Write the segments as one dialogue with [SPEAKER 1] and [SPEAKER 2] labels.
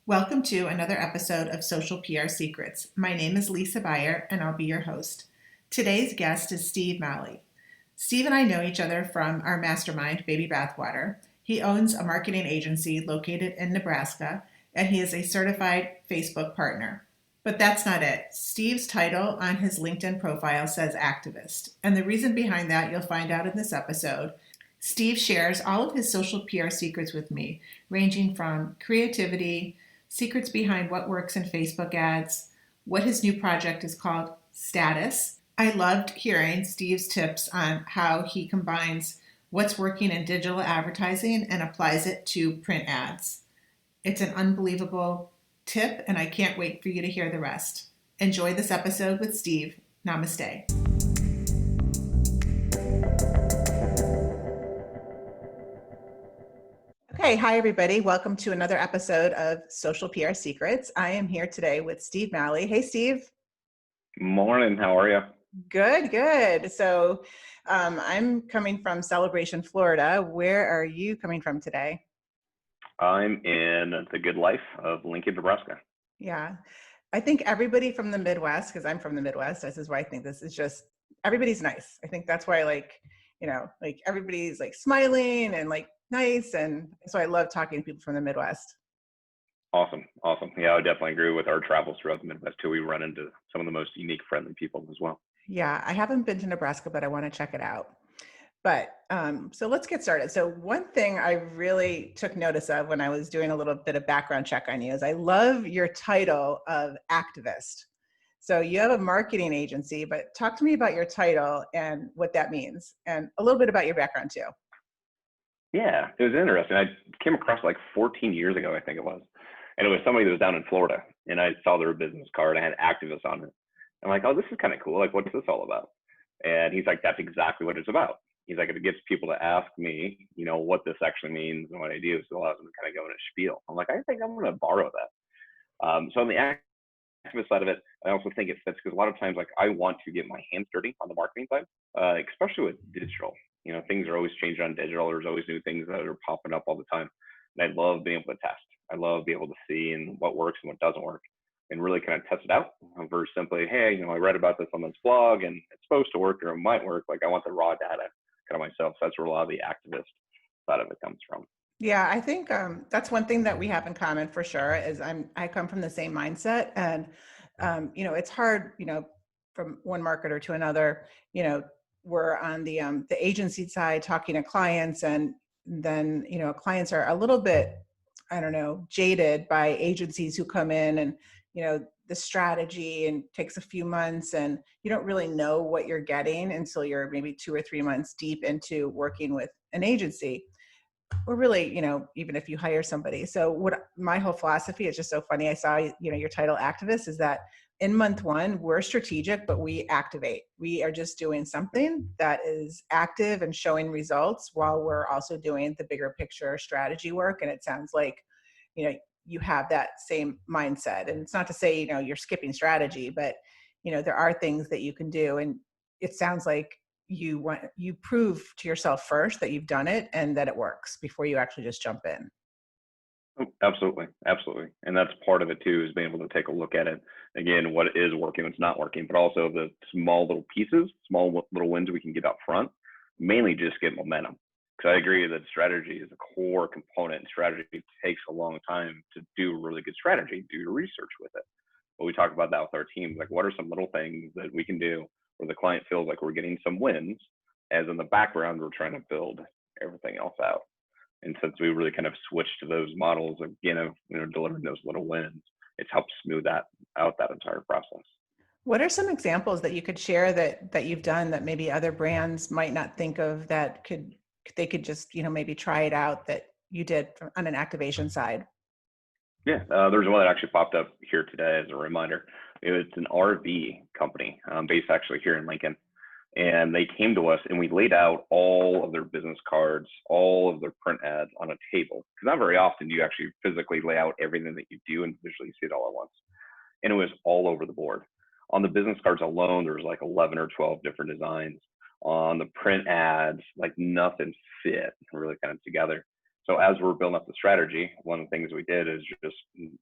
[SPEAKER 1] Welcome to another episode of Social PR Secrets. My name is Lisa Beyer, and I'll be your host. Today's guest is Steve Maly. Steve and I know each other from our mastermind, Baby Bathwater. He owns a marketing agency located in Nebraska, and he is a certified Facebook partner. But that's not it. Steve's title on his LinkedIn profile says activist. And the reason behind that you'll find out in this episode. Steve shares all of his social PR secrets with me, ranging from creativity, secrets behind what works in Facebook ads, what his new project is called, Status. I loved hearing Steve's tips on how he combines what's working in digital advertising and applies it to print ads. It's an unbelievable tip, and I can't wait for you to hear the rest. Enjoy this episode with Steve. Namaste. Okay, hi everybody. Welcome to another episode of Social PR Secrets. I am here today with Steve Maly. Hey, Steve.
[SPEAKER 2] Morning. How are you?
[SPEAKER 1] Good. So I'm coming from Celebration, Florida. Where are you coming from today?
[SPEAKER 2] I'm in the good life of Lincoln, Nebraska.
[SPEAKER 1] Yeah. I think everybody from the Midwest, because I'm from the Midwest, this is why I think this is just, everybody's nice. I think that's why everybody's like smiling and like nice. And so I love talking to people from the Midwest.
[SPEAKER 2] Awesome. Yeah, I would definitely agree with our travels throughout the Midwest too. We run into some of the most unique, friendly people as well.
[SPEAKER 1] Yeah, I haven't been to Nebraska, but I want to check it out. But so let's get started. So one thing I really took notice of when I was doing a little bit of background check on you is I love your title of activist. So you have a marketing agency, but talk to me about your title and what that means and a little bit about your background too.
[SPEAKER 2] Yeah, it was interesting. I came across like 14 years ago, I think it was. And it was somebody that was down in Florida. And I saw their business card. I had activist on it. I'm like, oh, this is kind of cool. Like, what's this all about? And he's like, that's exactly what it's about. He's like, it gets people to ask me, what this actually means and what I do. So it allows them to kind of go in a spiel. I'm like, I think I'm going to borrow that. So on the activist side of it, I also think it fits because a lot of times, like, I want to get my hands dirty on the marketing side, especially with digital. Things are always changing on digital. There's always new things that are popping up all the time. And I love being able to test. I love being able to see and what works and what doesn't work and really kind of test it out versus simply, hey, I read about this on this blog and it's supposed to work or it might work. Like, I want the raw data kind of myself. So that's where a lot of the activist side of it comes from.
[SPEAKER 1] Yeah, I think that's one thing that we have in common for sure is I come from the same mindset and, it's hard, from one marketer to another, we're on the agency side talking to clients and then, clients are a little bit, jaded by agencies who come in and, the strategy and takes a few months and you don't really know what you're getting until you're maybe 2 or 3 months deep into working with an agency. Or really, even if you hire somebody. So what my whole philosophy is just so funny. I saw, your title activist is that in month one, we're strategic, but we activate. We are just doing something that is active and showing results while we're also doing the bigger picture strategy work. And it sounds like, you have that same mindset. And it's not to say, you're skipping strategy, but, there are things that you can do. And it sounds like you prove to yourself first that you've done it and that it works before you actually just jump in.
[SPEAKER 2] Oh, absolutely. And that's part of it too, is being able to take a look at it again, what is working, what's not working, but also the small little pieces, small little wins we can get up front, mainly just get momentum. Because I agree that strategy is a core component. Strategy takes a long time to do really good strategy, do your research with it. But we talk about that with our teams, like what are some little things that we can do where the client feels like we're getting some wins, as in the background, we're trying to build everything else out. And since we really kind of switched to those models again of delivering those little wins, it's helped smooth that out, that entire process.
[SPEAKER 1] What are some examples that you could share that you've done that maybe other brands might not think of that they could just maybe try it out that you did on an activation side?
[SPEAKER 2] Yeah, there's one that actually popped up here today as a reminder. It's an RV company based actually here in Lincoln. And they came to us and we laid out all of their business cards, all of their print ads on a table. Because not very often do you actually physically lay out everything that you do and visually see it all at once. And it was all over the board. On the business cards alone, there was like 11 or 12 different designs. On the print ads, like nothing fit really kind of together. So as we're building up the strategy, one of the things we did is just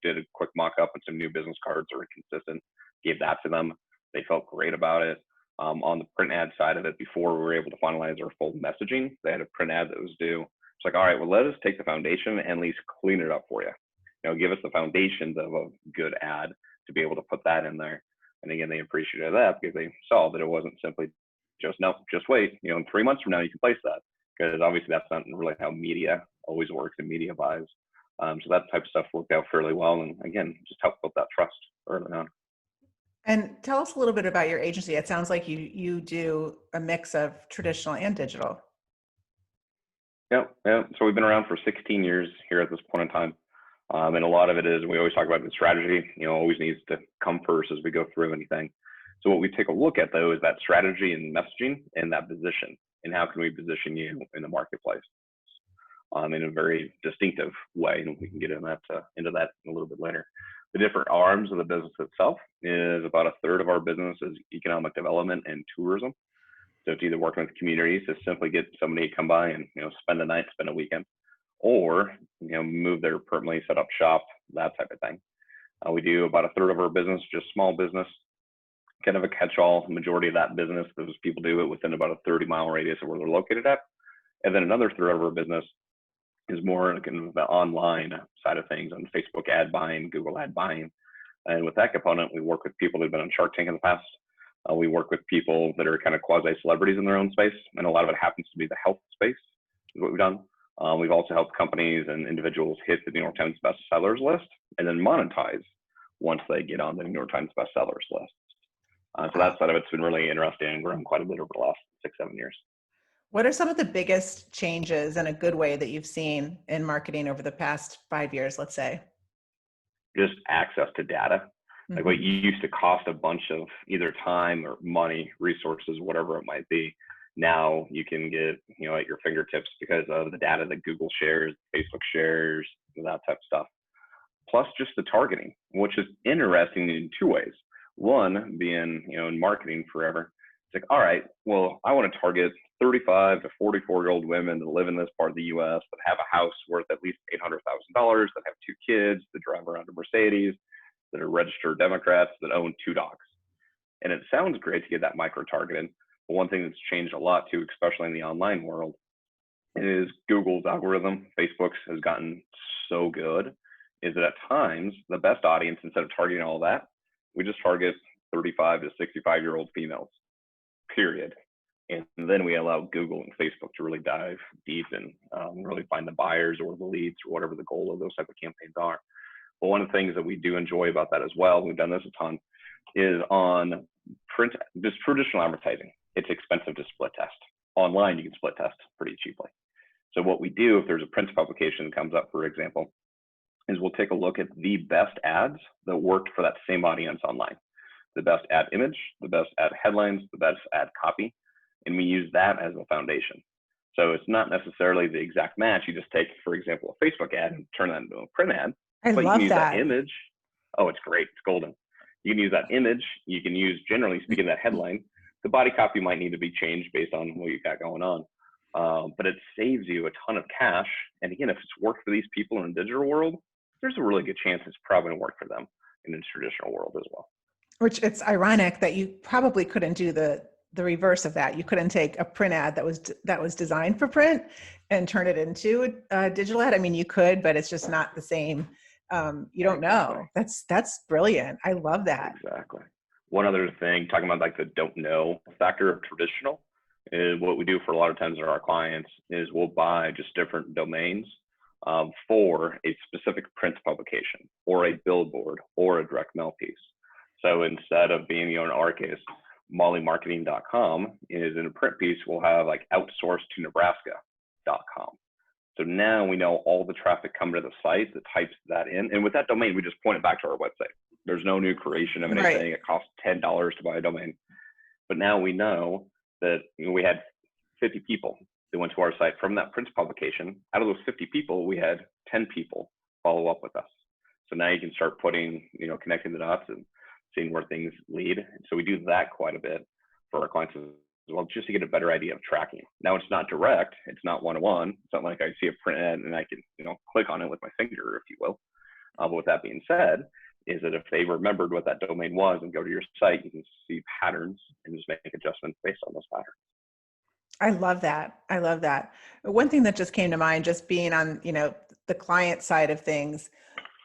[SPEAKER 2] did a quick mock-up and some new business cards that were consistent, gave that to them. They felt great about it. On the print ad side of it, before we were able to finalize our full messaging, they had a print ad that was due. It's like, all right, well, let us take the foundation and at least clean it up for you. You know, give us the foundations of a good ad to be able to put that in there. And again, they appreciated that because they saw that it wasn't simply just, no, just wait, you know, in 3 months from now, you can place that. Because obviously that's not really how media always works and media buys. So that type of stuff worked out fairly well. And again, just helped build that trust early on.
[SPEAKER 1] And tell us a little bit about your agency. It sounds like you do a mix of traditional and digital.
[SPEAKER 2] Yeah, yeah. So we've been around for 16 years here at this point in time. And a lot of it is, we always talk about the strategy, you know, always needs to come first as we go through anything. So what we take a look at though is that strategy and messaging and that position, and how can we position you in the marketplace in a very distinctive way. And we can get into that a little bit later. The different arms of the business itself is about a third of our business is economic development and tourism. So it's either working with communities to simply get somebody to come by and, you know, spend the night, spend a weekend, or, you know, move there permanently, set up shop, that type of thing. We do about a third of our business, just small business, kind of a catch-all. Majority of that business, those people do it within about a 30-mile radius of where they're located at. And then another third of our business is more kind of the online side of things, on Facebook ad buying, Google ad buying. And with that component, we work with people that have been on Shark Tank in the past. We work with people that are kind of quasi-celebrities in their own space, and a lot of it happens to be the health space is what we've done. We've also helped companies and individuals hit the New York Times bestsellers list and then monetize once they get on the New York Times bestsellers list. So that side of it's been really interesting and grown quite a bit over the last 6-7 years.
[SPEAKER 1] What are some of the biggest changes in a good way that you've seen in marketing over the past 5 years, let's say?
[SPEAKER 2] Just access to data. Like what
[SPEAKER 1] Mhm.
[SPEAKER 2] used to cost a bunch of either time or money, resources, whatever it might be, now you can get, you know, at your fingertips because of the data that Google shares, Facebook shares, that type of stuff. Plus just the targeting, which is interesting in two ways. One being, you know, in marketing forever, it's like, all right, well, I want to target 35 to 44-year-old women that live in this part of the US that have a house worth at least $800,000, that have 2 kids, that drive around a Mercedes, that are registered Democrats, that own 2 dogs. And it sounds great to get that micro targeted. But one thing that's changed a lot too, especially in the online world, is Google's algorithm. Facebook's has gotten so good, is that at times the best audience, instead of targeting all that, we just target 35 to 65-year-old females, period. And then we allow Google and Facebook to really dive deep and really find the buyers or the leads or whatever the goal of those type of campaigns are. But one of the things that we do enjoy about that as well, we've done this a ton, is on print, just traditional advertising. It's expensive to split test. Online, you can split test pretty cheaply. So what we do, if there's a print publication that comes up, for example, is we'll take a look at the best ads that worked for that same audience online. The best ad image, the best ad headlines, the best ad copy, and we use that as a foundation. So it's not necessarily the exact match. You just take, for example, a Facebook ad and turn that into a print ad,
[SPEAKER 1] I
[SPEAKER 2] but you can
[SPEAKER 1] love
[SPEAKER 2] use that
[SPEAKER 1] that.
[SPEAKER 2] image. Oh, it's great. It's golden. You can use that image. You can use, generally speaking, that headline. The body copy might need to be changed based on what you got going on. But it saves you a ton of cash. And again, if it's worked for these people in the digital world, there's a really good chance it's probably going to work for them in the traditional world as well.
[SPEAKER 1] Which it's ironic that you probably couldn't do the reverse of that. You couldn't take a print ad that was designed for print and turn it into a digital ad. I mean, you could, but it's just not the same. You don't know. That's brilliant. I love that.
[SPEAKER 2] Exactly. One other thing, talking about like the don't know factor of traditional, is what we do for a lot of times with our clients is we'll buy just different domains for a specific print publication or a billboard or a direct mail piece. So instead of being, you know, in our case, mollymarketing.com is in a print piece, we'll have like outsourced to Nebraska.com. So now we know all the traffic coming to the site that types that in. And with that domain, we just point it back to our website. There's no new creation of anything.
[SPEAKER 1] Right.
[SPEAKER 2] It costs $10 to buy a domain. But now we know that, you know, we had 50 people that went to our site from that print publication. Out of those 50 people, we had 10 people follow up with us. So now you can start putting, you know, connecting the dots and seeing where things lead. And so we do that quite a bit for our clients as well, just to get a better idea of tracking. Now it's not direct, it's not one-to-one. It's not like I see a print ad and I can, click on it with my finger, if you will. But with that being said, is that if they remembered what that domain was and go to your site, you can see patterns and just make adjustments based on those patterns.
[SPEAKER 1] I love that. I love that. One thing that just came to mind, just being on, the client side of things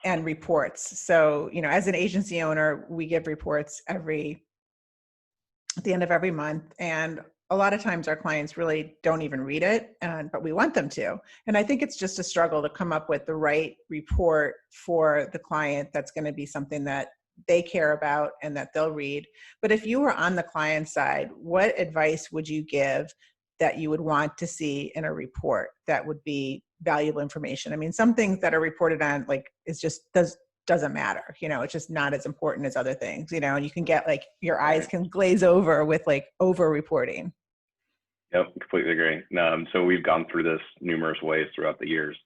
[SPEAKER 1] and reports. So, as an agency owner, we give reports at the end of every month. And a lot of times our clients really don't even read it, but we want them to. And I think it's just a struggle to come up with the right report for the client that's going to be something that they care about and that they'll read. But if you were on the client side, what advice would you give that you would want to see in a report that would be valuable information? I mean, some things that are reported on, like, doesn't matter, it's just not as important as other things, and you can get like your eyes
[SPEAKER 2] Right.
[SPEAKER 1] can glaze over with like over reporting.
[SPEAKER 2] Yep, completely agree. So we've gone through this numerous ways throughout the years.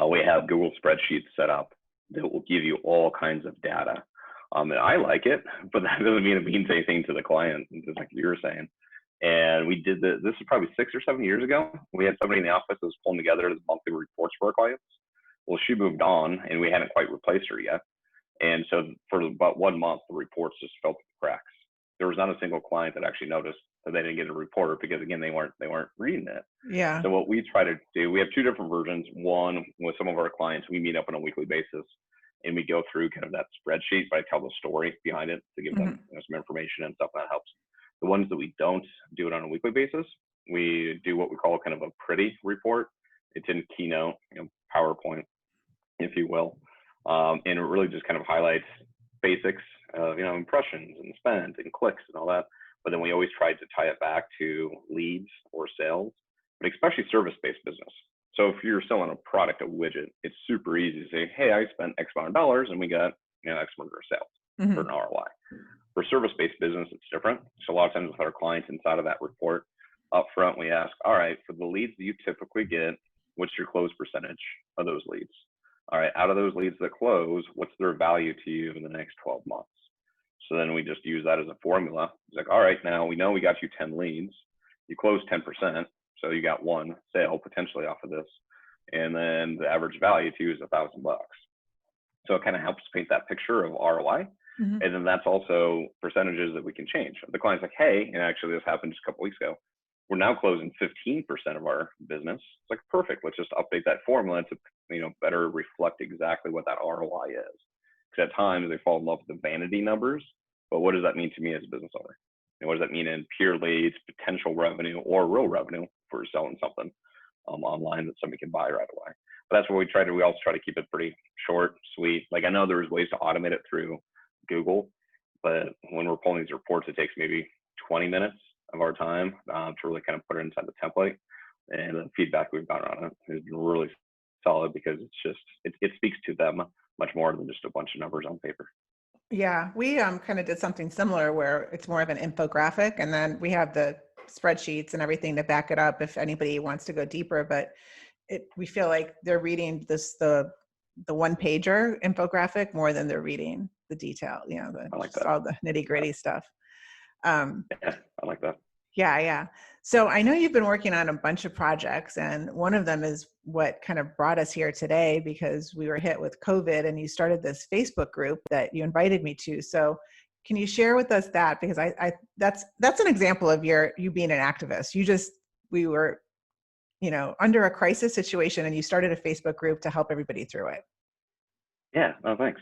[SPEAKER 2] We have Google spreadsheets set up that will give you all kinds of data. And I like it, but that doesn't mean it means anything to the client, just like you were saying. And we did this is probably 6 or 7 years ago. We had somebody in the office that was pulling together the monthly reports for our clients. Well, she moved on and we hadn't quite replaced her yet. And so for about 1 month, the reports just fell through the cracks. There was not a single client that actually noticed that they didn't get a report because, again, they weren't reading it.
[SPEAKER 1] Yeah.
[SPEAKER 2] So what we try to do, we have 2 different versions. One, with some of our clients, we meet up on a weekly basis and we go through kind of that spreadsheet, but I tell the story behind it to give them some information and stuff that helps. The ones that we don't do it on a weekly basis, we do what we call kind of a pretty report. It's in Keynote, PowerPoint, if you will. And it really just kind of highlights basics of, impressions and spend and clicks and all that. But then we always try to tie it back to leads or sales, but especially service-based business. So if you're selling a product, a widget, it's super easy to say, hey, I spent X amount of dollars and we got, X number of sales for an ROI. For service-based business, it's different. So a lot of times with our clients inside of that report, up front, we ask, all right, for the leads that you typically get, what's your close percentage of those leads? All right, out of those leads that close, what's their value to you in the next 12 months? So then we just use that as a formula. It's like, all right, now we know we got you 10 leads. You closed 10%, so you got 1 sale potentially off of this. And then the average value to you is $1,000. So it kind of helps paint that picture of ROI. And then that's also percentages that we can change. The client's like, hey, and actually this happened just a couple weeks ago. We're now closing 15% of our business. It's like, perfect. Let's just update that formula to, better reflect exactly what that ROI is. Because at times they fall in love with the vanity numbers, but what does that mean to me as a business owner? And what does that mean in pure leads, potential revenue, or real revenue for selling something online that somebody can buy right away? But that's what we also try to keep it pretty short, sweet. Like, I know there's ways to automate it through Google, but when we're pulling these reports, it takes maybe 20 minutes of our time to really kind of put it inside the template. And the feedback we've gotten on it has been really solid because it speaks to them much more than just a bunch of numbers on paper.
[SPEAKER 1] Yeah, we kind of did something similar where it's more of an infographic, and then we have the spreadsheets and everything to back it up if anybody wants to go deeper. But we feel like they're reading the one pager infographic more than they're reading the detail,
[SPEAKER 2] I like that.
[SPEAKER 1] all the nitty gritty stuff.
[SPEAKER 2] Yeah, I like that.
[SPEAKER 1] Yeah. So I know you've been working on a bunch of projects, and one of them is what kind of brought us here today because we were hit with COVID and you started this Facebook group that you invited me to. So can you share with us that? Because that's an example of you being an activist. We were, under a crisis situation and you started a Facebook group to help everybody through it.
[SPEAKER 2] Yeah, no, thanks.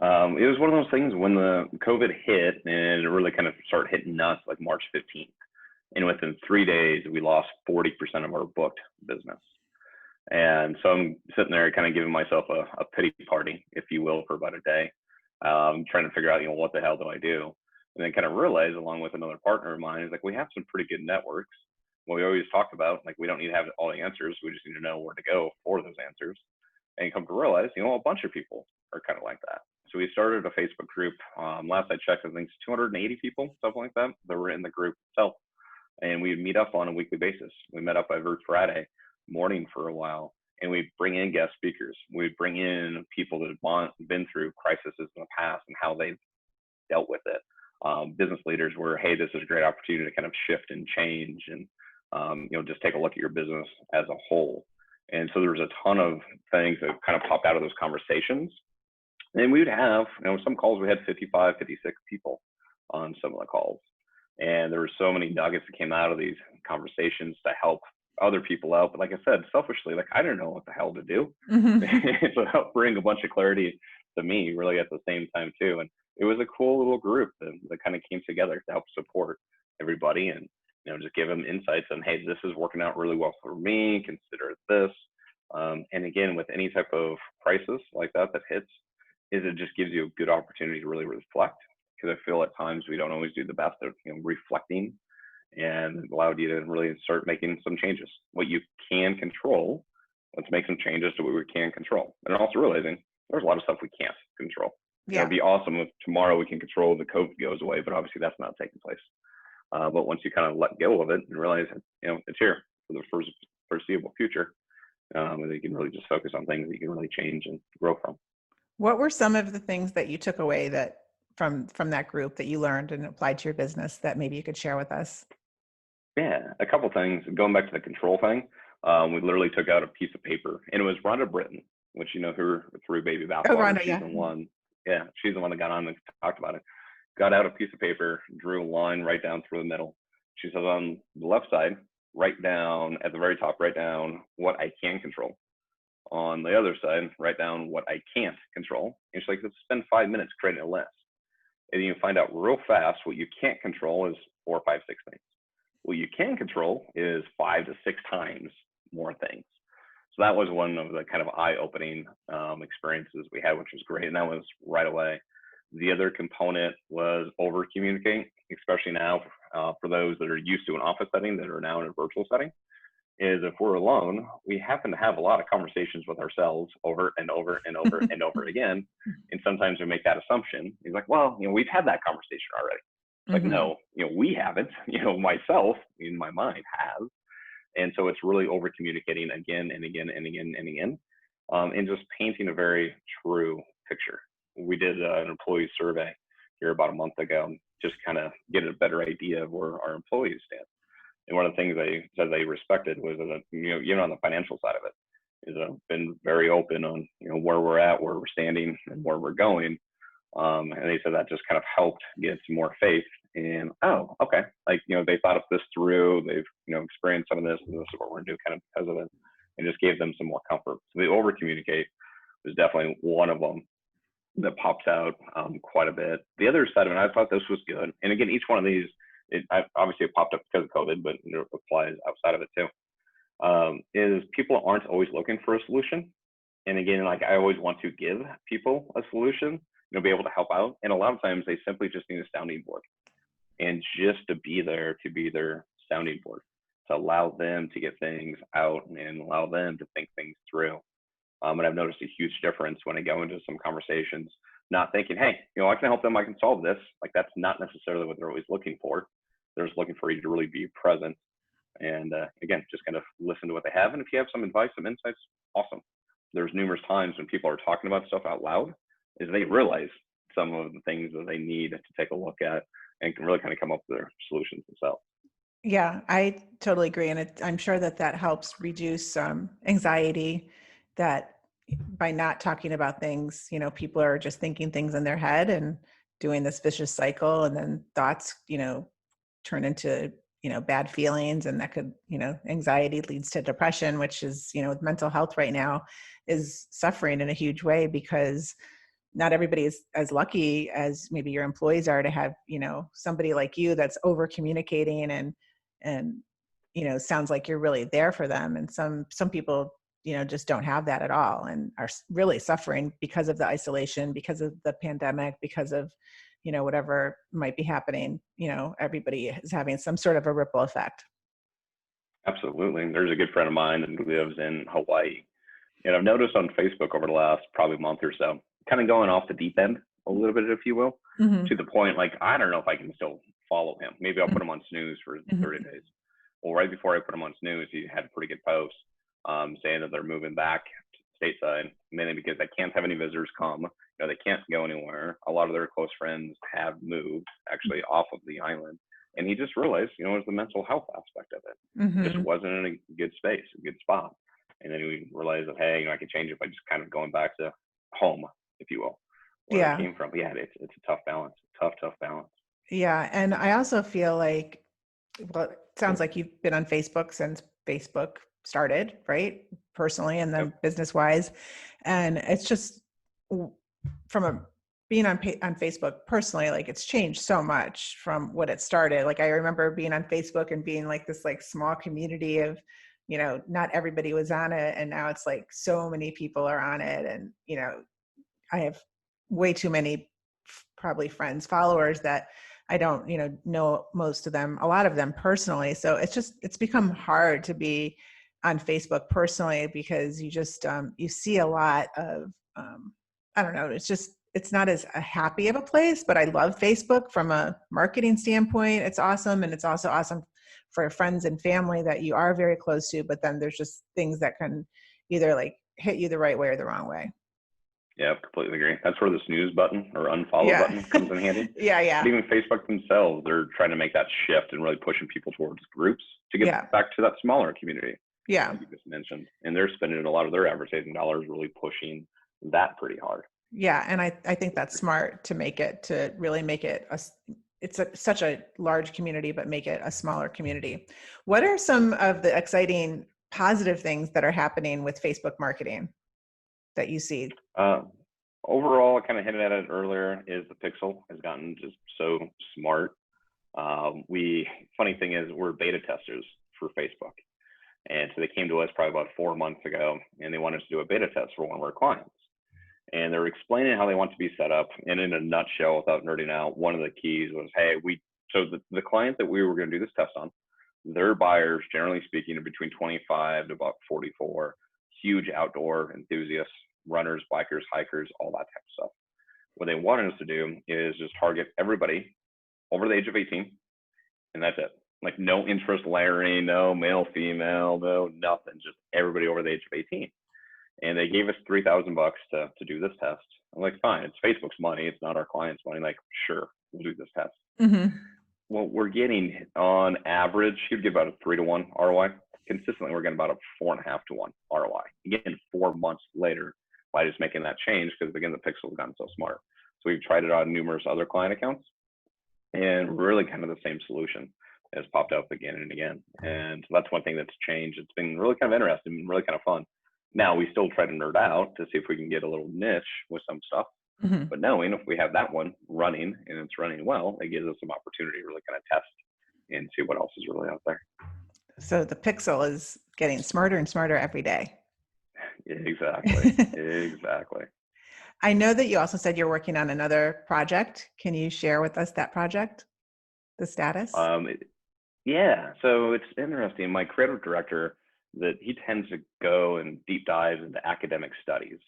[SPEAKER 2] It was one of those things when the COVID hit and it really kind of started hitting us like March 15th. And within 3 days, we lost 40% of our booked business. And so I'm sitting there kind of giving myself a pity party, if you will, for about a day, trying to figure out, what the hell do I do? And then kind of realize, along with another partner of mine, is like, we have some pretty good networks. Well, we always talked about, like, we don't need to have all the answers. We just need to know where to go for those answers. And you come to realize, a bunch of people are kind of like that. So we started a Facebook group. Last I checked, I think it's 280 people, something like that were in the group itself. And we'd meet up on a weekly basis. We met up every Friday morning for a while, and we'd bring in guest speakers. We'd bring in people that had been through crises in the past and how they've dealt with it. business leaders were, hey, this is a great opportunity to kind of shift and change and, just take a look at your business as a whole. And so there was a ton of things that kind of popped out of those conversations. And we would have, some calls we had 55, 56 people on some of the calls. And there were so many nuggets that came out of these conversations to help other people out. But like I said, selfishly, like I didn't know what the hell to do.
[SPEAKER 1] Mhm.
[SPEAKER 2] So it helped bring a bunch of clarity to me really at the same time too. And it was a cool little group that kind of came together to help support everybody and, just give them insights on, hey, this is working out really well for me, consider this. And again, with any type of crisis like that hits, is it just gives you a good opportunity to really reflect. Because I feel at times we don't always do the best of reflecting, and it allowed you to really start making some changes. What you can control, let's make some changes to what we can control. And also realizing there's a lot of stuff we can't control.
[SPEAKER 1] Yeah.
[SPEAKER 2] It'd be awesome if tomorrow we can control the COVID goes away, but obviously that's not taking place. But once you kind of let go of it and realize, it's here for the foreseeable future, and you can really just focus on things that you can really change and grow from.
[SPEAKER 1] What were some of the things that you took away that from that group that you learned and applied to your business that maybe you could share with us?
[SPEAKER 2] Yeah, a couple things. Going back to the control thing, we literally took out a piece of paper, and it was Rhonda Britton, which her through baby
[SPEAKER 1] Oh,
[SPEAKER 2] bathwater.
[SPEAKER 1] Rhonda,
[SPEAKER 2] She's
[SPEAKER 1] yeah.
[SPEAKER 2] the one. Yeah, she's the one that got on and talked about it. Got out a piece of paper, drew a line right down through the middle. She says on the left side, write down at the very top, write down what I can control. On the other side, write down what I can't control. And she's like, let's spend 5 minutes creating a list. And you find out real fast what you can't control is 4, 5, 6 things. What you can control is 5 to 6 times more things. So that was one of the kind of eye-opening experiences we had, which was great. And that was right away. The other component was over communicating, especially now for those that are used to an office setting that are now in a virtual setting, is if we're alone, we happen to have a lot of conversations with ourselves over and over and over and over again. And sometimes we make that assumption. He's like, well, we've had that conversation already. Like,
[SPEAKER 1] Mhm.
[SPEAKER 2] no, we haven't, myself in my mind has. And so it's really over communicating again and again and again and again, and just painting a very true picture. We did an employee survey here about a month ago, just kind of get a better idea of where our employees stand. And one of the things they said they respected was that, even on the financial side of it, is been very open on, where we're at, where we're standing, and where we're going. And they said that just kind of helped get some more faith in, oh, okay, like, they thought of this through, they've, experienced some of this, and this is what we're going to do kind of because of it, and just gave them some more comfort. So the over communicate was definitely one of them that pops out quite a bit. The other side of it, I thought this was good. And again, each one of these, obviously it popped up because of COVID, but it applies outside of it too, is people aren't always looking for a solution. And again, like I always want to give people a solution, be able to help out. And a lot of times they simply just need a sounding board, and just to be there, to be their sounding board, to allow them to get things out and allow them to think things through. And I've noticed a huge difference when I go into some conversations, not thinking, hey, I can help them, I can solve this. Like that's not necessarily what they're always looking for. They're just looking for you to really be present. And again, just kind of listen to what they have. And if you have some advice, some insights, awesome. There's numerous times when people are talking about stuff out loud, is they realize some of the things that they need to take a look at and can really kind of come up with their solutions themselves.
[SPEAKER 1] Yeah, I totally agree. And I'm sure that helps reduce anxiety that by not talking about things, people are just thinking things in their head and doing this vicious cycle. And then thoughts, turn into, bad feelings. And that could, anxiety leads to depression, which is, with mental health right now is suffering in a huge way because not everybody is as lucky as maybe your employees are to have, somebody like you that's over communicating and, sounds like you're really there for them. And some people, just don't have that at all and are really suffering because of the isolation, because of the pandemic, because of, whatever might be happening. Everybody is having some sort of a ripple effect.
[SPEAKER 2] Absolutely. There's a good friend of mine that lives in Hawaii. And I've noticed on Facebook over the last probably month or so, kind of going off the deep end a little bit, if you will,
[SPEAKER 1] Mm-hmm.
[SPEAKER 2] to the point like, I don't know if I can still follow him. Maybe I'll put him on snooze for
[SPEAKER 1] Mm-hmm.
[SPEAKER 2] 30 days. Well, right before I put him on snooze, he had a pretty good post saying that they're moving back stateside, mainly because they can't have any visitors come they can't go anywhere. A lot of their close friends have moved actually off of the island. And he just realized, it was the mental health aspect of it. Just
[SPEAKER 1] Mm-hmm.
[SPEAKER 2] wasn't in a good space, a good spot. And then we realized that, hey, I can change it by just kind of going back to home, if you will, where I
[SPEAKER 1] Yeah.
[SPEAKER 2] came from. But yeah, it's a tough balance, tough balance.
[SPEAKER 1] Yeah. And I also feel like, well, it sounds like you've been on Facebook since Facebook started, right? Personally and
[SPEAKER 2] Yep.
[SPEAKER 1] then business wise. And it's just from being on Facebook personally, like it's changed so much from what it started. Like I remember being on Facebook and being like this like small community of, not everybody was on it. And now it's like so many people are on it. And, I have way too many probably friends, followers that I don't, know most of them, a lot of them personally. So it's become hard to be on Facebook personally because you just, you see a lot of, I don't know, it's not as a happy of a place, but I love Facebook from a marketing standpoint. It's awesome. And it's also awesome for friends and family that you are very close to, but then there's just things that can either like hit you the right way or the wrong way.
[SPEAKER 2] Yeah, completely agree. That's where the snooze button or unfollow
[SPEAKER 1] Yeah.
[SPEAKER 2] button comes in handy.
[SPEAKER 1] Yeah.
[SPEAKER 2] But
[SPEAKER 1] Yeah.
[SPEAKER 2] even Facebook themselves, they're trying to make that shift and really pushing people towards groups to get
[SPEAKER 1] Yeah.
[SPEAKER 2] back to that smaller community,
[SPEAKER 1] Yeah.
[SPEAKER 2] like you just mentioned. And they're spending a lot of their advertising dollars really pushing that pretty hard.
[SPEAKER 1] Yeah. And I think that's smart to really make it such a large community, but make it a smaller community. What are some of the exciting positive things that are happening with Facebook marketing that you see?
[SPEAKER 2] Uh, Overall, I kind of hinted at it earlier, is the Pixel has gotten just so smart. Funny thing is, we're beta testers for Facebook. And so they came to us probably about 4 months ago, and they wanted us to do a beta test for one of our clients. And they're explaining how they want to be set up. And in a nutshell, without nerding out, one of the keys was, hey, so the client that we were going to do this test on, their buyers, generally speaking, are between 25 to about 44, huge outdoor enthusiasts, runners, bikers, hikers, all that type of stuff. What they wanted us to do is just target everybody over the age of 18, and that's it. Like no interest layering, no male, female, no nothing, just everybody over the age of 18. And they gave us $3,000 to do this test. I'm like, fine, it's Facebook's money, it's not our client's money. Like, sure, we'll do this test.
[SPEAKER 1] Mm-hmm.
[SPEAKER 2] Well, we're getting on average, you'd get about a 3-to-1 ROI. Consistently, we're getting about a 4.5-to-1 ROI. Again, 4 months later, by just making that change, because again, the Pixel has gotten so smart. So we've tried it on numerous other client accounts, and really kind of the same solution has popped up again and again. And that's one thing that's changed. It's been really kind of interesting and really kind of fun. Now we still try to nerd out to see if we can get a little niche with some stuff.
[SPEAKER 1] Mm-hmm.
[SPEAKER 2] But knowing if we have that one running and it's running well, it gives us some opportunity to really kind of test and see what else is really out there.
[SPEAKER 1] So the Pixel is getting smarter and smarter every day.
[SPEAKER 2] Exactly. Exactly.
[SPEAKER 1] I know that you also said you're working on another project. Can you share with us that project, the status?
[SPEAKER 2] Yeah, so it's interesting. My creative director, that he tends to go and deep dive into academic studies.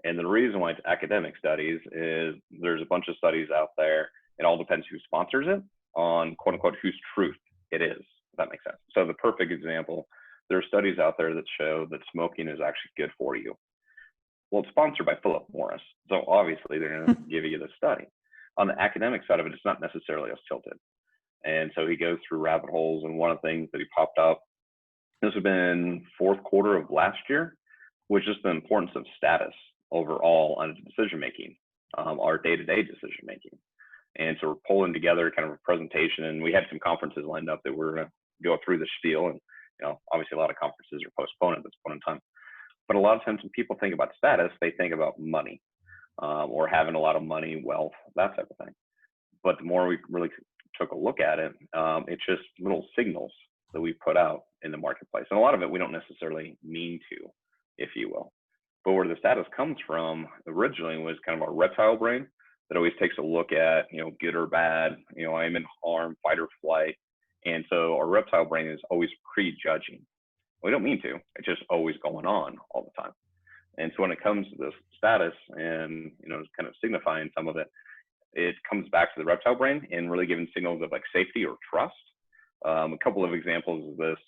[SPEAKER 2] And the reason why it's academic studies is there's a bunch of studies out there. It all depends who sponsors it on quote unquote whose truth it is, if that makes sense. So the perfect example, there are studies out there that show that smoking is actually good for you. Well, it's sponsored by Philip Morris. So obviously they're going to give you the study. On the academic side of it, it's not necessarily as tilted. And so he goes through rabbit holes. And one of the things that he popped up, this has been fourth quarter of last year, which is the importance of status overall on decision making, our day-to-day decision making. And so we're pulling together kind of a presentation, and we had some conferences lined up that we're going to go through the spiel. And obviously a lot of conferences are postponed at this point in time. But a lot of times when people think about status, they think about money or having a lot of money, wealth, that type of thing. But the more we really took a look at it, it's just little signals that we put out in the marketplace. And a lot of it we don't necessarily mean to, if you will. But where the status comes from originally was kind of our reptile brain that always takes a look at, good or bad, I'm in harm, fight or flight. And so our reptile brain is always prejudging. We don't mean to, it's just always going on all the time. And so when it comes to this status and, kind of signifying some of it, it comes back to the reptile brain and really giving signals of like safety or trust. A couple of examples of this,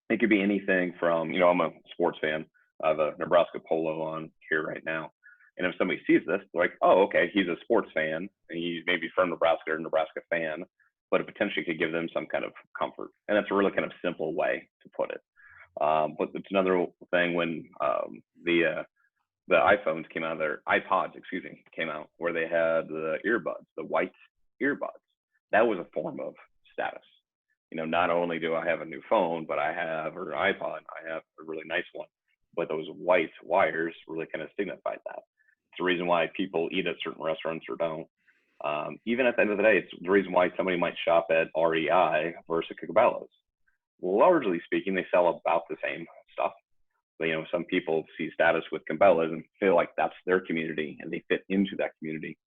[SPEAKER 2] it could be anything from, I'm a sports fan. I have a Nebraska polo on here right now. And if somebody sees this, they're like, oh, okay, he's a sports fan, and he's maybe from Nebraska or a Nebraska fan, but it potentially could give them some kind of comfort. And that's a really kind of simple way to put it. But it's another thing when the iPhones came out, their iPods, excuse me, came out, where they had the earbuds, the white earbuds. That was a form of status. Not only do I have a new phone, but I have, or iPod, I have a really nice one. But those white wires really kind of signified that. It's the reason why people eat at certain restaurants or don't. Even at the end of the day, it's the reason why somebody might shop at REI versus Cabela's. Largely speaking, they sell about the same stuff. But, some people see status with Cabela's and feel like that's their community, and they fit into that community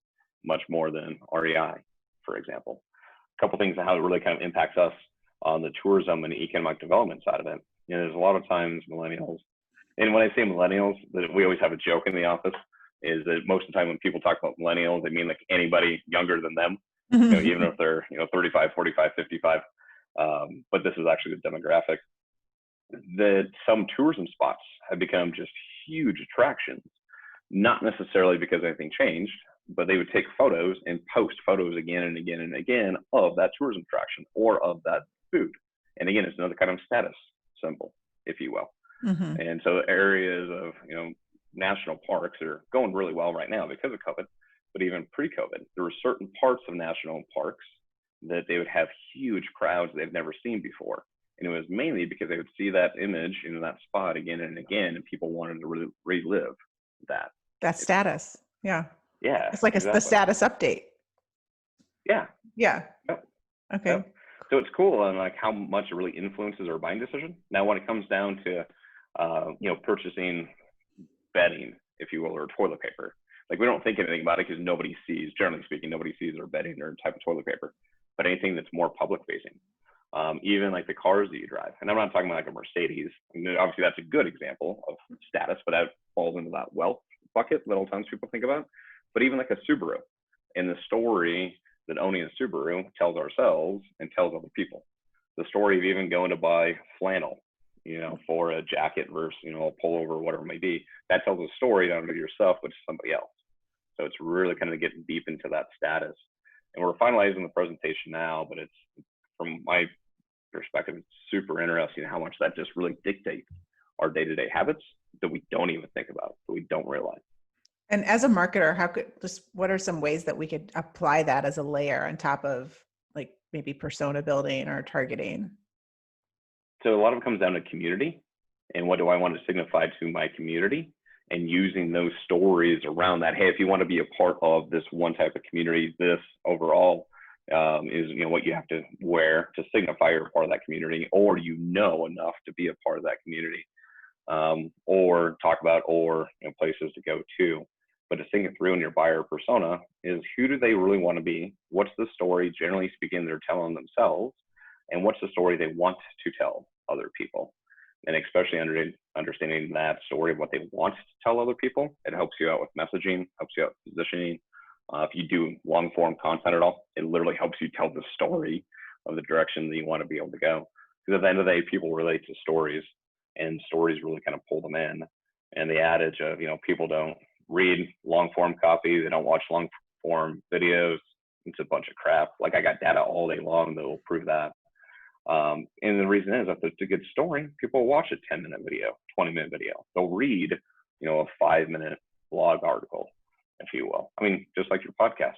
[SPEAKER 2] much more than REI, for example. A couple things on how it really kind of impacts us on the tourism and economic development side of it. There's a lot of times millennials, and when I say millennials, that we always have a joke in the office, is that most of the time when people talk about millennials, they mean like anybody younger than them, even if they're 35, 45, 55. But this is actually the demographic. That some tourism spots have become just huge attractions, not necessarily because anything changed, but they would take photos and post photos again and again and again of that tourism attraction or of that food. And again, it's another kind of status symbol, if you will.
[SPEAKER 1] Mm-hmm.
[SPEAKER 2] And so areas of, national parks are going really well right now because of COVID, but even pre-COVID, there were certain parts of national parks that they would have huge crowds they've never seen before. And it was mainly because they would see that image in that spot again and again, and people wanted to relive that.
[SPEAKER 1] That status. Yeah.
[SPEAKER 2] Yeah.
[SPEAKER 1] It's like the
[SPEAKER 2] exactly.
[SPEAKER 1] status update.
[SPEAKER 2] Yeah.
[SPEAKER 1] Yeah.
[SPEAKER 2] Yep.
[SPEAKER 1] Okay.
[SPEAKER 2] Yep. So it's cool on like how much it really influences our buying decision. Now, when it comes down to, purchasing bedding, if you will, or toilet paper, like we don't think anything about it because nobody sees, generally speaking, nobody sees our bedding or type of toilet paper, but anything that's more public facing. Even like the cars that you drive. And I'm not talking about like a Mercedes. Obviously, that's a good example of status, but that falls into that wealth bucket that a lot of times people think about. But even like a Subaru, and the story that owning a Subaru tells ourselves and tells other people. The story of even going to buy flannel, for a jacket versus, a pullover or whatever it may be, that tells a story not only to yourself, but to somebody else. So it's really kind of getting deep into that status. And we're finalizing the presentation now, but it's, from my perspective, it's super interesting how much that just really dictates our day-to-day habits that we don't even think about, that we don't realize.
[SPEAKER 1] And as a marketer, what are some ways that we could apply that as a layer on top of like maybe persona building or targeting?
[SPEAKER 2] So a lot of it comes down to community, and what do I want to signify to my community, and using those stories around that. Hey, if you want to be a part of this one type of community, this overall is what you have to wear to signify you're part of that community, or enough to be a part of that community, or talk about, or places to go to. But to think it through in your buyer persona is, who do they really want to be? What's the story, generally speaking, they're telling themselves, and what's the story they want to tell other people? And especially understanding that story of what they want to tell other people, it helps you out with messaging, helps you out with positioning. If you do long form content at all, it literally helps you tell the story of the direction that you want to be able to go. Because at the end of the day, people relate to stories, and stories really kind of pull them in. And the adage of, people don't read long form copy, they don't watch long form videos, it's a bunch of crap. Like, I got data all day long that will prove that. And the reason is, if it's a good story, people will watch a 10-minute video, 20-minute video. They'll read, a 5-minute blog article, if you will. I mean, just like your podcast,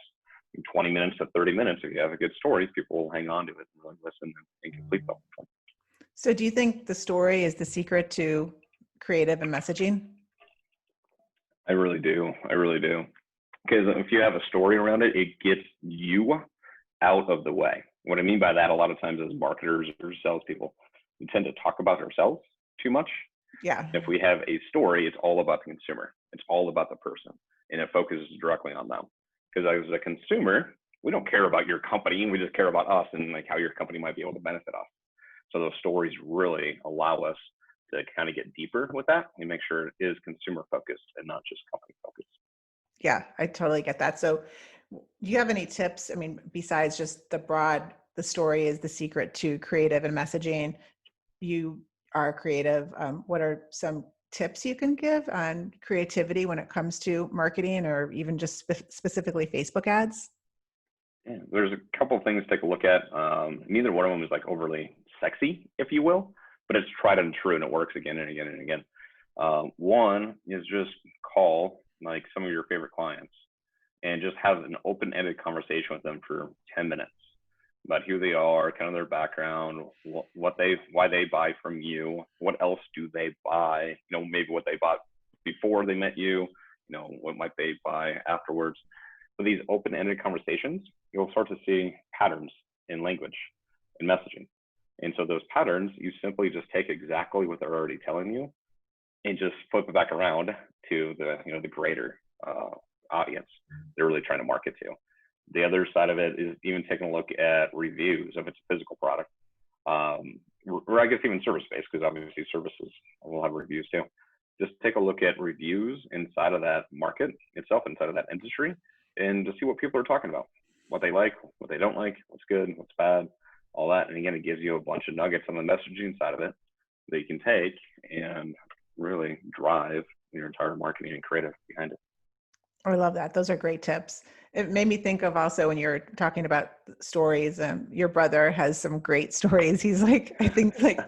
[SPEAKER 2] 20 minutes to 30 minutes, if you have a good story, people will hang on to it and really listen and complete them.
[SPEAKER 1] So do you think the story is the secret to creative and messaging?
[SPEAKER 2] I really do. I really do. Because if you have a story around it, it gets you out of the way. What I mean by that, a lot of times as marketers or salespeople, we tend to talk about ourselves too much.
[SPEAKER 1] Yeah.
[SPEAKER 2] If we have a story, it's all about the consumer. It's all about the person, and it focuses directly on them. Because as a consumer, we don't care about your company, we just care about us and like how your company might be able to benefit us. So those stories really allow us to kind of get deeper with that and make sure it is consumer focused and not just company focused.
[SPEAKER 1] Yeah, I totally get that. So do you have any tips? I mean, besides just the story is the secret to creative and messaging, you are creative. What are some tips you can give on creativity when it comes to marketing or even just specifically Facebook ads?
[SPEAKER 2] Yeah, there's a couple of things to take a look at. Neither one of them is like overly sexy, if you will, but it's tried and true and it works again and again and again. One is just call like some of your favorite clients and just have an open-ended conversation with them for 10 minutes about who they are, kind of their background, why they buy from you, what else do they buy, maybe what they bought before they met you, what might they buy afterwards. So these open-ended conversations, you'll start to see patterns in language and messaging. And so those patterns, you simply just take exactly what they're already telling you and just flip it back around to the greater audience they're really trying to market to. The other side of it is even taking a look at reviews if it's a physical product, or I guess even service-based, because obviously services will have reviews too. Just take a look at reviews inside of that market itself, inside of that industry, and to see what people are talking about, what they like, what they don't like, what's good, what's bad, all that. And again, it gives you a bunch of nuggets on the messaging side of it that you can take and really drive your entire marketing and creative behind it.
[SPEAKER 1] I love that. Those are great tips. It made me think of also when you're talking about stories, your brother has some great stories. He's like, I think like,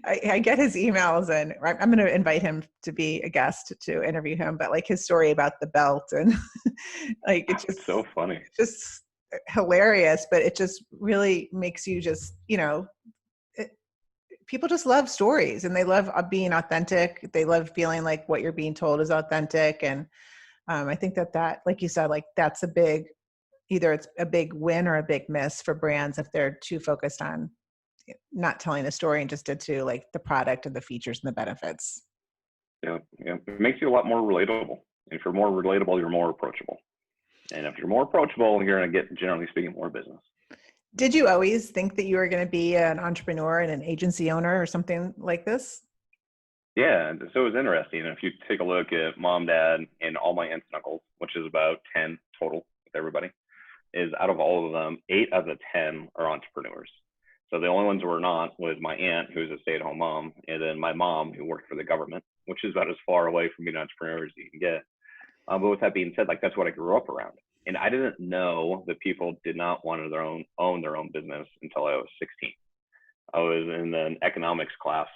[SPEAKER 1] I get his emails and I'm going to invite him to be a guest to interview him, but like his story about the belt and like, it's just
[SPEAKER 2] so funny.
[SPEAKER 1] It's just hilarious, but it just really makes you just, people just love stories and they love being authentic. They love feeling like what you're being told is authentic. And I think that, like you said, like that's either it's a big win or a big miss for brands if they're too focused on not telling a story and just into like the product and the features and the benefits.
[SPEAKER 2] Yeah. It makes you a lot more relatable. And if you're more relatable, you're more approachable. And if you're more approachable, you're going to get, generally speaking, more business.
[SPEAKER 1] Did you always think that you were going to be an entrepreneur and an agency owner or something like this?
[SPEAKER 2] Yeah, so it was interesting. If you take a look at mom, dad, and all my aunts and uncles, which is about 10 total with everybody, is out of all of them, 8 out of the 10 are entrepreneurs. So the only ones who are not was my aunt, who's a stay-at-home mom, and then my mom, who worked for the government, which is about as far away from being an entrepreneur as you can get. But with that being said, like that's what I grew up around. And I didn't know that people did not want to own their own business until I was 16. I was in an economics class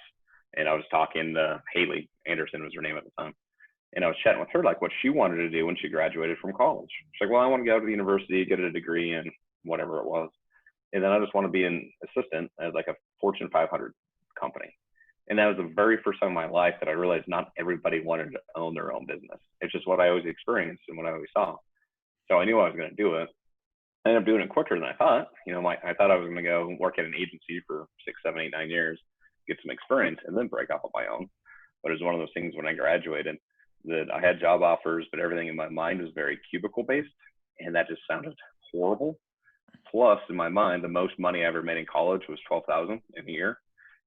[SPEAKER 2] and I was talking to Haley Anderson was her name at the time. And I was chatting with her like what she wanted to do when she graduated from college. She's like, well, I want to go to the university, get a degree in whatever it was. And then I just want to be an assistant at like a Fortune 500 company. And that was the very first time in my life that I realized not everybody wanted to own their own business. It's just what I always experienced and what I always saw. So I knew I was going to do it. I ended up doing it quicker than I thought. I thought I was going to go work at an agency for 6, 7, 8, 9 years, get some experience, and then break off on my own. But it was one of those things when I graduated that I had job offers, but everything in my mind was very cubicle based. And that just sounded horrible. Plus, in my mind, the most money I ever made in college was $12,000 in a year.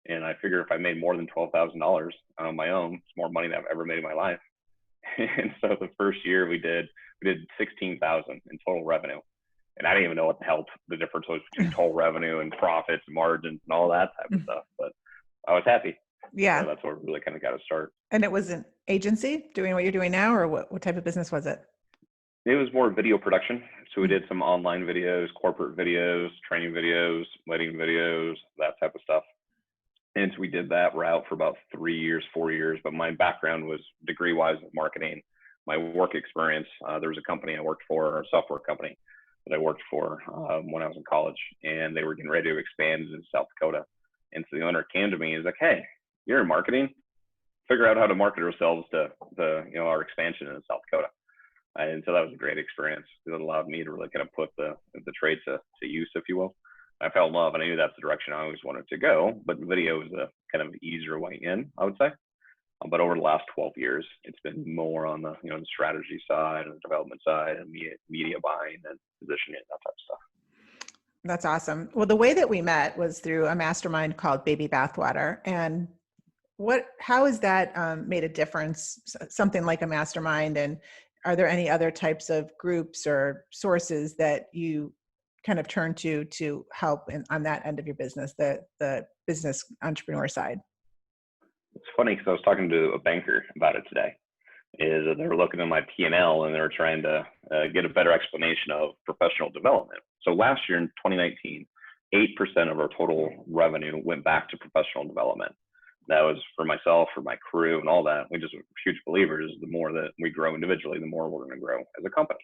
[SPEAKER 2] And I figured if I made more than $12,000 on my own, it's more money than I've ever made in my life. And so the first year we did $16,000 in total revenue. And I didn't even know what the hell the difference was between total revenue and profits and margins and all that type of stuff. But I was happy.
[SPEAKER 1] Yeah.
[SPEAKER 2] So that's what really kind of got us started.
[SPEAKER 1] And it was an agency doing what you're doing now, or what type of business was it?
[SPEAKER 2] It was more video production. So we did some online videos, corporate videos, training videos, wedding videos, that type of stuff. And so we did that route for about 3 years, 4 years. But my background was degree-wise in marketing. My work experience, there was a company I worked for, a software company that I worked for when I was in college. And they were getting ready to expand in South Dakota. And so the owner came to me and was like, hey, you're in marketing. Figure out how to market ourselves to our expansion in South Dakota. And so that was a great experience because it allowed me to really kind of put the trade to use, if you will. I fell in love and I knew that's the direction I always wanted to go, but video was a kind of easier way in, I would say. But over the last 12 years, it's been more on the, the strategy side and the development side and media buying and positioning and that type of stuff.
[SPEAKER 1] That's awesome. Well, the way that we met was through a mastermind called Baby Bathwater. And how has that made a difference, something like a mastermind? And are there any other types of groups or sources that you kind of turn to help on that end of your business, the business entrepreneur side?
[SPEAKER 2] It's funny because I was talking to a banker about it today. Is that they're looking at my P&L and they're trying to get a better explanation of professional development. So last year in 2019, 8% of our total revenue went back to professional development. That was for myself, for my crew, and all that. We just were huge believers. The more that we grow individually, the more we're going to grow as a company.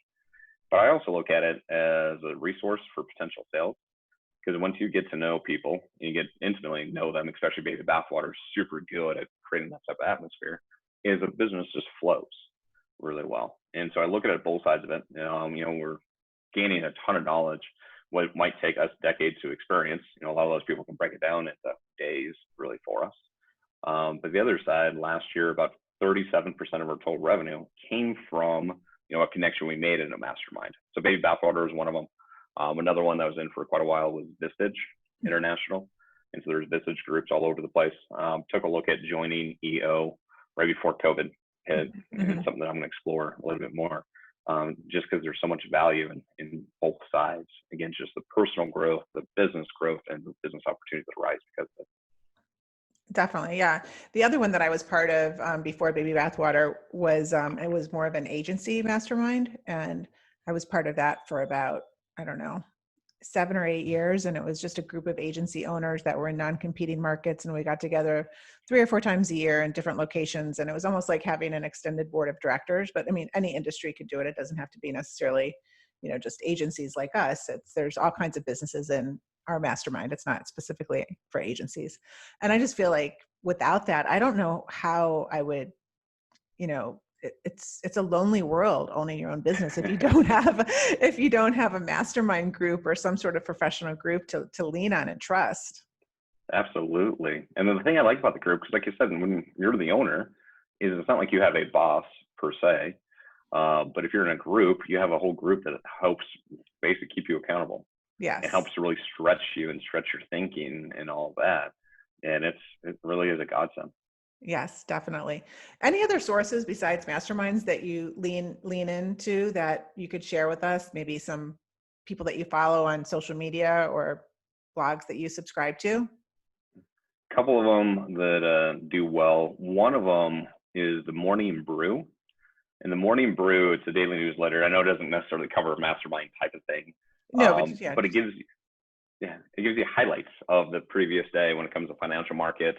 [SPEAKER 2] But I also look at it as a resource for potential sales, because once you get to know people and you get intimately know them, especially baby bathwater is super good at creating that type of atmosphere, is a business just flows really well. And so I look at it both sides of it. We're gaining a ton of knowledge, what might take us decades to experience. A lot of those people can break it down into days really for us. But the other side, last year, about 37% of our total revenue came from, a connection we made in a mastermind. So baby bathwater is one of them. Another one that was in for quite a while was Vistage International. And so there's Vistage groups all over the place. Took a look at joining EO right before COVID hit. And it's something that I'm going to explore a little bit more, just because there's so much value in both sides. Again, just the personal growth, the business growth, and the business opportunities that arise because of it.
[SPEAKER 1] Definitely. Yeah. The other one that I was part of before Baby Bathwater was, it was more of an agency mastermind. And I was part of that for about, I don't know, 7 or 8 years. And it was just a group of agency owners that were in non-competing markets. And we got together 3 or 4 times a year in different locations. And it was almost like having an extended board of directors. But I mean, any industry could do it. It doesn't have to be necessarily, just agencies like us. There's all kinds of businesses in our mastermind. It's not specifically for agencies. And I just feel like without that, I don't know how I would, it's a lonely world owning your own business if you don't have a mastermind group or some sort of professional group to lean on and trust.
[SPEAKER 2] Absolutely. And then the thing I like about the group, because like you said, when you're the owner, is it's not like you have a boss per se, but if you're in a group, you have a whole group that helps basically keep you accountable.
[SPEAKER 1] Yes.
[SPEAKER 2] It helps to really stretch you and stretch your thinking and all that. And it really is a godsend.
[SPEAKER 1] Yes, definitely. Any other sources besides masterminds that you lean into that you could share with us? Maybe some people that you follow on social media or blogs that you subscribe to?
[SPEAKER 2] A couple of them that do well. One of them is the Morning Brew. And the Morning Brew, it's a daily newsletter. I know it doesn't necessarily cover a mastermind type of thing,
[SPEAKER 1] No,
[SPEAKER 2] but it gives you highlights of the previous day when it comes to financial markets,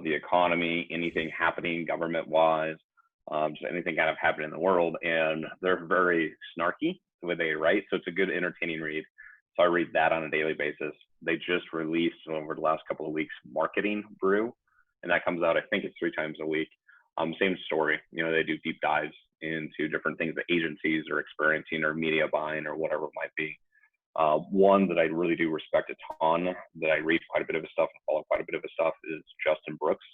[SPEAKER 2] the economy, anything happening government-wise, just anything kind of happening in the world. And they're very snarky the way they write, so it's a good entertaining read. So I read that on a daily basis. They just released over the last couple of weeks Marketing Brew, and that comes out, I think it's 3 times a week. Same story. They do deep dives into different things that agencies are experiencing or media buying or whatever it might be. One that I really do respect a ton, that I read quite a bit of his stuff and follow quite a bit of his stuff, is Justin Brooks.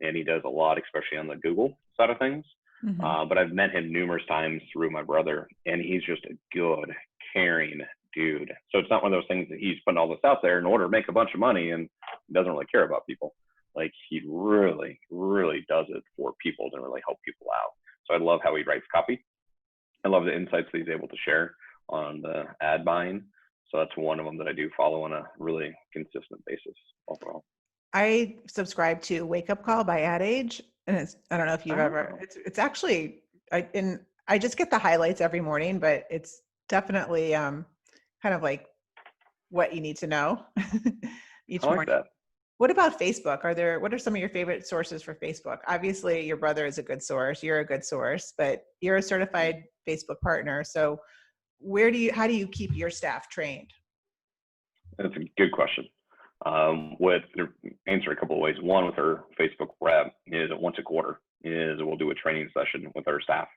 [SPEAKER 2] And he does a lot, especially on the Google side of things.
[SPEAKER 1] Mm-hmm.
[SPEAKER 2] But I've met him numerous times through my brother, and he's just a good, caring dude. So it's not one of those things that he's putting all this out there in order to make a bunch of money and doesn't really care about people. Like, he really, really does it for people to really help people out. So I love how he writes copy. I love the insights that he's able to share on the ad buying. So that's one of them that I do follow on a really consistent basis overall.
[SPEAKER 1] I subscribe to Wake Up Call by Ad Age, and I don't know if you've ever, it's actually, I just get the highlights every morning, but it's definitely kind of like what you need to know each morning.
[SPEAKER 2] That.
[SPEAKER 1] What about Facebook? What are some of your favorite sources for Facebook? Obviously, your brother is a good source. You're a good source, but you're a certified Facebook partner. So how do you keep your staff trained?
[SPEAKER 2] That's a good question. With answer a couple of ways. One, with our Facebook rep, is once a quarter we'll do a training session with our staff,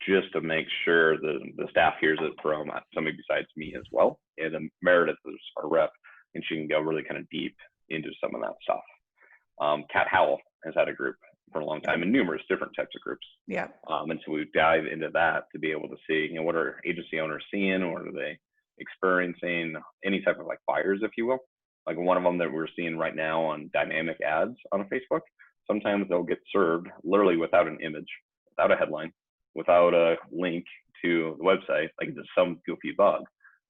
[SPEAKER 2] just to make sure the staff hears it from somebody besides me as well. And then Meredith is our rep, and she can go really kind of deep into some of that stuff. Kat Howell has had a group for a long time and numerous different types of groups.
[SPEAKER 1] Yeah.
[SPEAKER 2] And so we dive into that to be able to see, what are agency owners seeing, what are they experiencing, any type of like buyers, if you will. Like one of them that we're seeing right now on dynamic ads on Facebook, sometimes they'll get served literally without an image, without a headline, without a link to the website, like it's some goofy bug.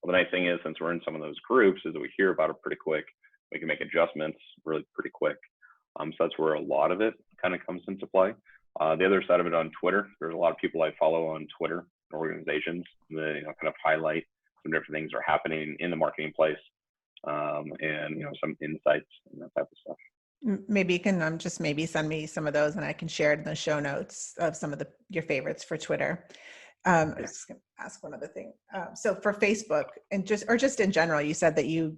[SPEAKER 2] Well, the nice thing is, since we're in some of those groups, is that we hear about it pretty quick. We can make adjustments really pretty quick. So that's where a lot of it kind of comes into play. The other side of it on Twitter, there's a lot of people I follow on Twitter, organizations that kind of highlight some different things are happening in the marketing place, and some insights and that type of stuff.
[SPEAKER 1] Maybe you can just maybe send me some of those and I can share it in the show notes of some of your favorites for Twitter. I was just going to ask one other thing. So for Facebook and just in general, you said that you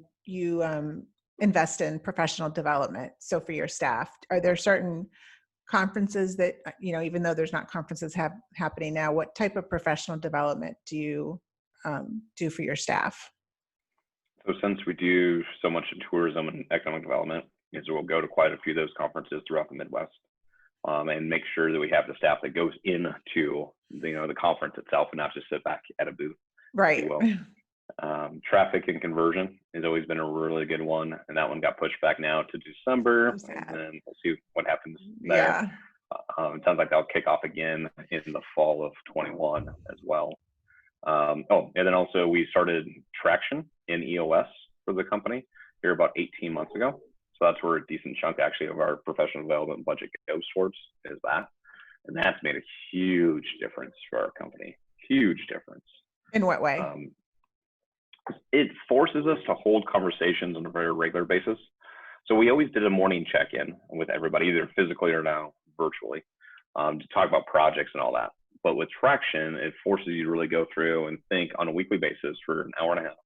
[SPEAKER 1] invest in professional development. So for your staff, are there certain conferences that, even though there's not conferences happening now, what type of professional development do you do for your staff?
[SPEAKER 2] So since we do so much in tourism and economic development, is we'll go to quite a few of those conferences throughout the Midwest, and make sure that we have the staff that goes into the conference itself and not just sit back at a booth.
[SPEAKER 1] Right.
[SPEAKER 2] If you will. Traffic and conversion has always been a really good one, and that one got pushed back now to December, and then we'll see what happens there.
[SPEAKER 1] Yeah.
[SPEAKER 2] It sounds like that'll kick off again in the fall of 21 as well. And then also we started traction in EOS for the company here about 18 months ago. So that's where a decent chunk actually of our professional development budget goes towards, is that. And that's made a huge difference for our company. Huge difference.
[SPEAKER 1] In what way?
[SPEAKER 2] It forces us to hold conversations on a very regular basis. So we always did a morning check-in with everybody, either physically or now virtually, to talk about projects and all that. But with traction, it forces you to really go through and think on a weekly basis for an hour and a half.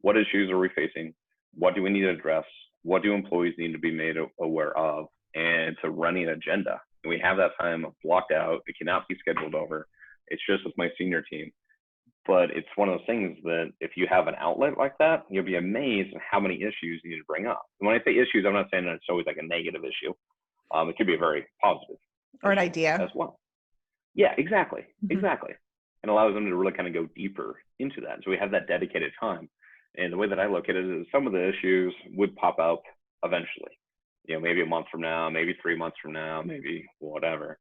[SPEAKER 2] What issues are we facing? What do we need to address? What do employees need to be made aware of? And to running an agenda. And we have that time blocked out. It cannot be scheduled over. It's just with my senior team. But it's one of those things that if you have an outlet like that, you'll be amazed at how many issues you need to bring up. And when I say issues, I'm not saying that it's always like a negative issue. It could be a very positive.
[SPEAKER 1] Or an idea.
[SPEAKER 2] As well. Yeah, exactly. Mm-hmm. Exactly. And allows them to really kind of go deeper into that. So we have that dedicated time. And the way that I look at it is some of the issues would pop up eventually, maybe a month from now, maybe 3 months from now, maybe whatever.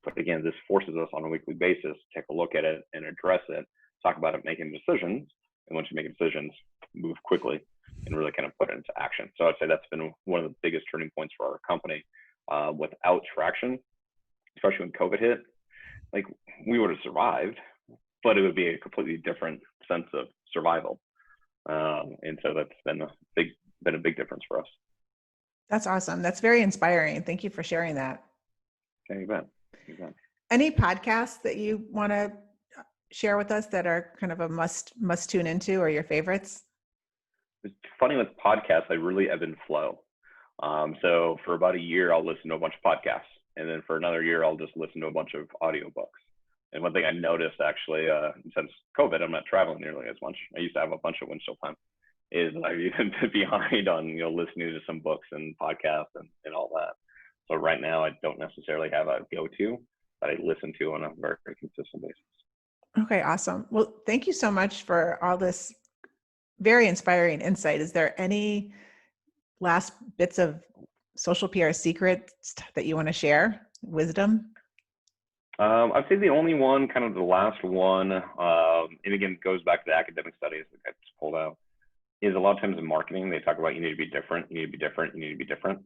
[SPEAKER 2] But again, this forces us on a weekly basis to take a look at it and address it, talk about it, making decisions. And once you make decisions, move quickly and really kind of put it into action. So I'd say that's been one of the biggest turning points for our company. Without traction, especially when COVID hit, like we would have survived, but it would be a completely different sense of survival. And so that's been a big difference for us.
[SPEAKER 1] That's awesome. That's very inspiring. Thank you for sharing that.
[SPEAKER 2] Okay, you bet. You bet.
[SPEAKER 1] Any podcasts that you want to share with us that are kind of a must tune into, or your favorites?
[SPEAKER 2] It's funny with podcasts, I really ebb and flow. So for about a year, I'll listen to a bunch of podcasts. And then for another year, I'll just listen to a bunch of audiobooks. And one thing I noticed actually, since COVID, I'm not traveling nearly as much. I used to have a bunch of windshield time. Is I've even been behind on listening to some books and podcasts and all that. So right now, I don't necessarily have a go-to that I listen to on a very, very consistent basis.
[SPEAKER 1] Okay, awesome. Well, thank you so much for all this very inspiring insight. Is there any last bits of social PR secrets that you want to share? Wisdom?
[SPEAKER 2] I'd say the only one, kind of the last one, and again, it goes back to the academic studies that I just pulled out, is a lot of times in marketing, they talk about you need to be different, you need to be different, you need to be different.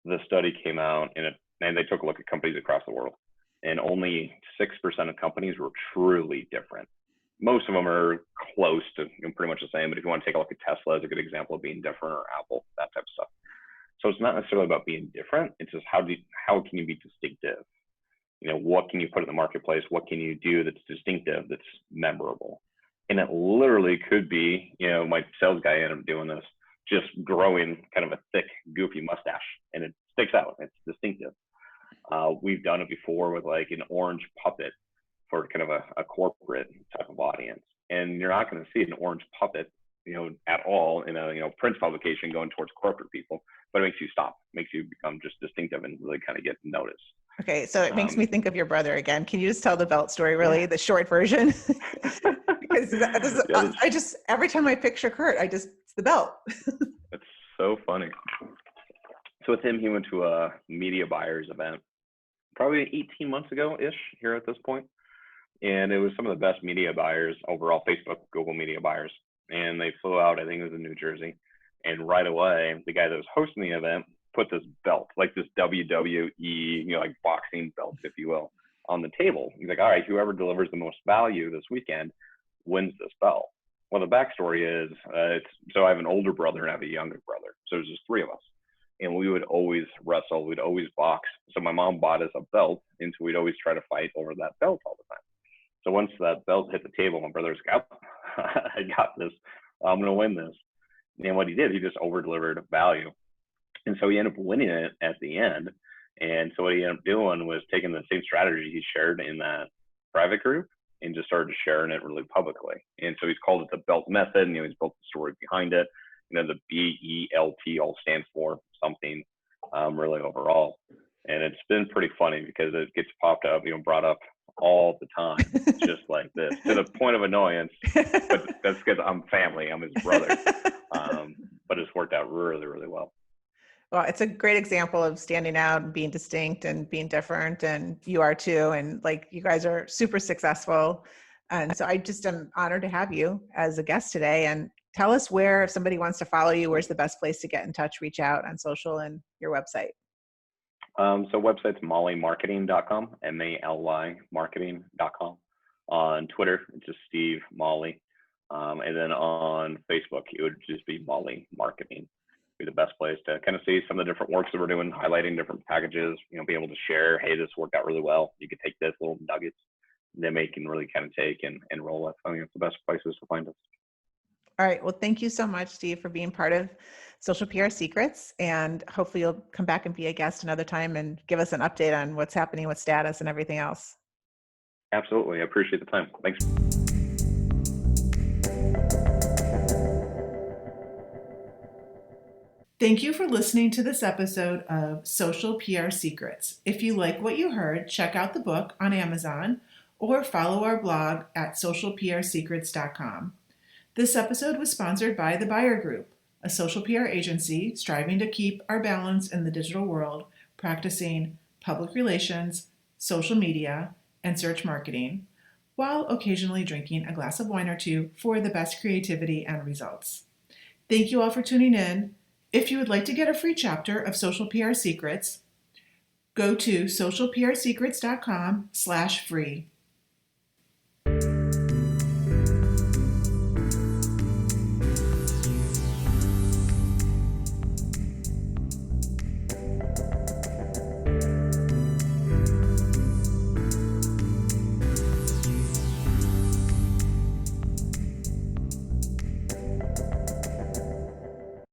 [SPEAKER 2] The study came out and they took a look at companies across the world, and only 6% of companies were truly different. Most of them are close to pretty much the same, but if you want to take a look at Tesla as a good example of being different, or Apple, that type of stuff. So it's not necessarily about being different, it's just how can you be distinctive? What can you put in the marketplace? What can you do that's distinctive, that's memorable? And it literally could be, my sales guy ended up doing this, just growing kind of a thick, goofy mustache, and it sticks out. It's distinctive. We've done it before with like an orange puppet for kind of a corporate type of audience. And you're not going to see an orange puppet, at all in a, print publication going towards corporate people, but it makes you stop, makes you become just distinctive and really kind of get noticed.
[SPEAKER 1] Okay, so it makes me think of your brother again. Can you just tell the belt story, really, the short version? Because I just, every time I picture Kurt, it's the belt.
[SPEAKER 2] It's so funny. So with him, he went to a media buyers event probably 18 months ago-ish here at this point. And it was some of the best media buyers overall, Facebook, Google media buyers. And they flew out, I think it was in New Jersey. And right away, the guy that was hosting the event put this belt, like this WWE, like boxing belt, if you will, on the table. He's like, all right, whoever delivers the most value this weekend wins this belt. Well, the backstory is, so I have an older brother and I have a younger brother. So there's just three of us. And we would always wrestle, we'd always box. So my mom bought us a belt, and so we'd always try to fight over that belt all the time. So once that belt hit the table, my brother's like, oh, I got this. I'm going to win this. And what he did, he just over delivered value. And so he ended up winning it at the end. And so what he ended up doing was taking the same strategy he shared in that private group and just started sharing it really publicly. And so he's called it the belt method, and he's built the story behind it. The BELT all stands for something really overall. And it's been pretty funny because it gets popped up, brought up all the time, just like this, to the point of annoyance. But that's because I'm family, I'm his brother. But it's worked out really, really well.
[SPEAKER 1] Well, it's a great example of standing out and being distinct and being different, and you are too. And like, you guys are super successful. And so I just am honored to have you as a guest today. And tell us where, if somebody wants to follow you, where's the best place to get in touch, reach out on social, and your website?
[SPEAKER 2] So website's malymarketing.com, MALY marketing.com. On Twitter, it's just Steve Maly. And then on Facebook, it would just be Maly Marketing. Be the best place to kind of see some of the different works that we're doing, highlighting different packages, be able to share, hey, this worked out really well. You could take this little nuggets, then they can really kind of take and roll it. I think it's the best places to find us.
[SPEAKER 1] All right. Well, thank you so much, Steve, for being part of Social PR Secrets. And hopefully you'll come back and be a guest another time and give us an update on what's happening with status and everything else.
[SPEAKER 2] Absolutely. I appreciate the time. Thanks.
[SPEAKER 1] Thank you for listening to this episode of Social PR Secrets. If you like what you heard, check out the book on Amazon or follow our blog at socialprsecrets.com. This episode was sponsored by The Buyer Group, a social PR agency striving to keep our balance in the digital world, practicing public relations, social media, and search marketing, while occasionally drinking a glass of wine or two for the best creativity and results. Thank you all for tuning in. If you would like to get a free chapter of Social PR Secrets, go to socialprsecrets.com/free.